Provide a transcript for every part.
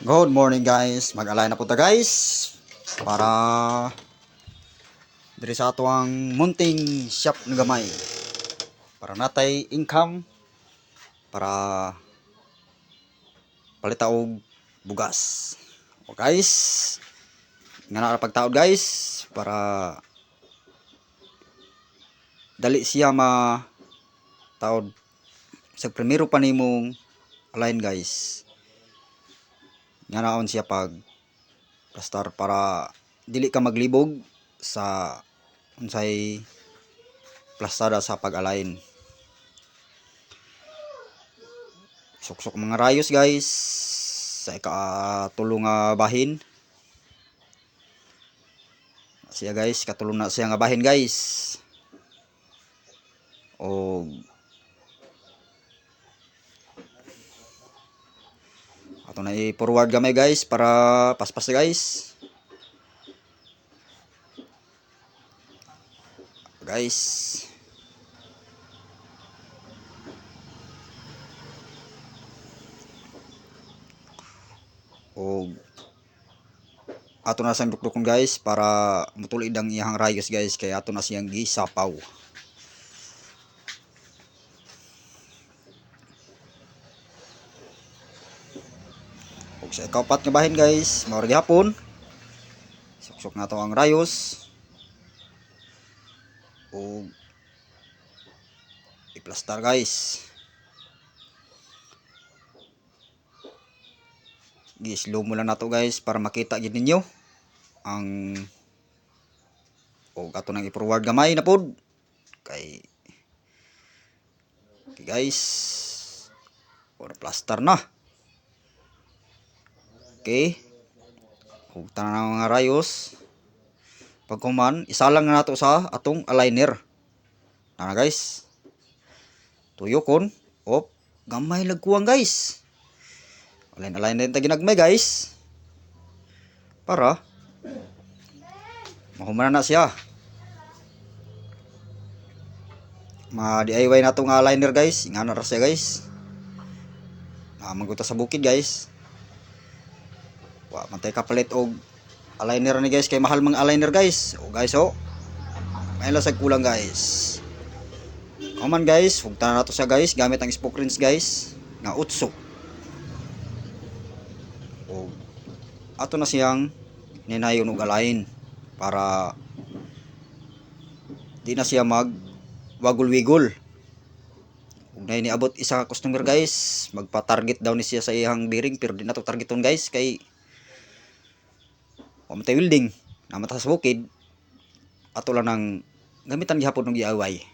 Good morning guys, mag-alay na po ta guys para diri sa ato ang munting shop ng gamay para natay income para palita og bugas. O guys, nga na pagtaod guys para dali siya taod sa primero pa nimong align guys. Nga naon siya pag plastar para dili ka maglibog sa unsay plastada sa pag-align. Suksok mga rayos guys sa ikatulong nga bahin. Siya guys, katulong na siya nga bahin guys. O ato na i-forward gamay guys para paspas guys. Guys. O ato na sang dukdukon guys para mutulid ang iyang rayos guys kay ato na siyang gisapaw. Og sa kaupat nga bahin guys, mao ra gihapon. Suksok na to ang rayos. O i-plastar guys. Gi-slow mo lang nato guys para makita gid ninyo ang ato nang i-forward gamay na pod kay guys or plaster na. Okay, ug tanan nga rayos pagkuman isalang na nato sa atong aligner na guys. Tuyokon op gamay lagkuang guys. Align din ta ginagmay guys para mahuman na siya. Ma-DIY na to nga liner guys, ingana ra siya guys. Maguta sa bukid guys. Wa man tay kapalit og aligner ni guys kay mahal mga aligner guys. O guys may lasag kulang guys. Kaman guys, hugtan na to siya guys gamit ang spoke rinse guys nga utso. O ato na siyang ninayon og align para di na siya wagul-wigol. Ug na niabot isa ka customer guys, magpa-target daw ni siya sa iyang bearing pero di na to targeton guys kay wa man tay welding naman ta sa bukid. Ato lang nang gamitan gihapon ng DIY.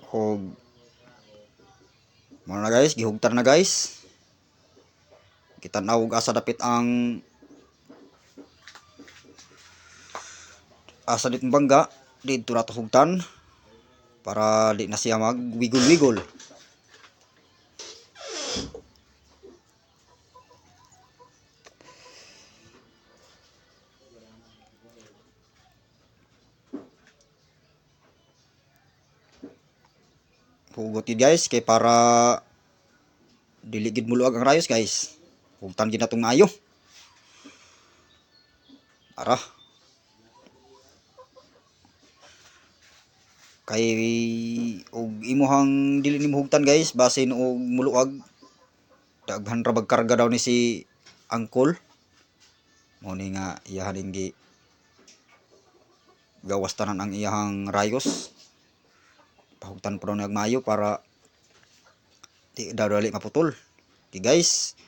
Og mo na guys, gihugtar na guys. Kita na og asa dapit ang asa dit bangga dito na to hugtan para di na siya magwigol-wigol. Hugot guys kay para dili gid muluag ang rayos guys. Hugtan gid natong ayo. Ara. Kay og imuhang dili nimo hugtan guys basin og muluag daghan ra bagkarga daw ni si angkol. Mo ni nga iyahan gi gawas tanan ang iyang rayos. Pahugtan pro nagmayo para di dali maputol. Okay guys,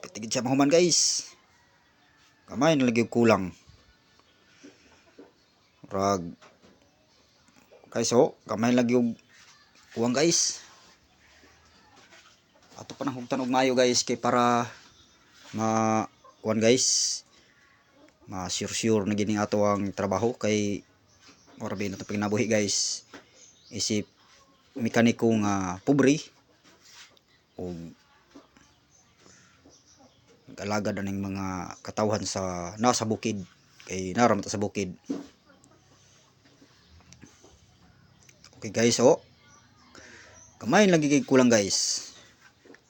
pitigid siya mahuman guys. Kamay na lagi kulang. Rag guys kamay lagi og kuwang guys. Ato pa nang hugtan og mayo guys kay para kuan guys. Ma-sure na gini ato ang trabaho kay orabi na to pinabuhi guys. Isip mekaniko nga pobre o galagad aning mga katawhan sa nasa bukid kay naram ta sa bukid. Okay guys, oh. Kamay lagi kay kulang guys.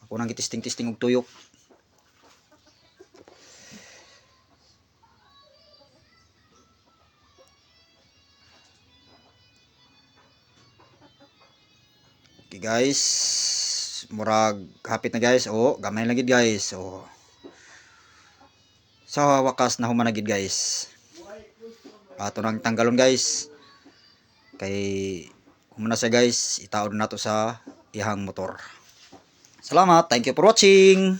Ako nang gitisting-tisting og tuyok. Okay guys, murag hapit na guys. Oh, gamay lang gid guys. Oh. Sa wakas na human na gid guys. Ato nang tanggalon guys. Kay human na siya guys, itaod na to sa ihang motor. Salamat, thank you for watching.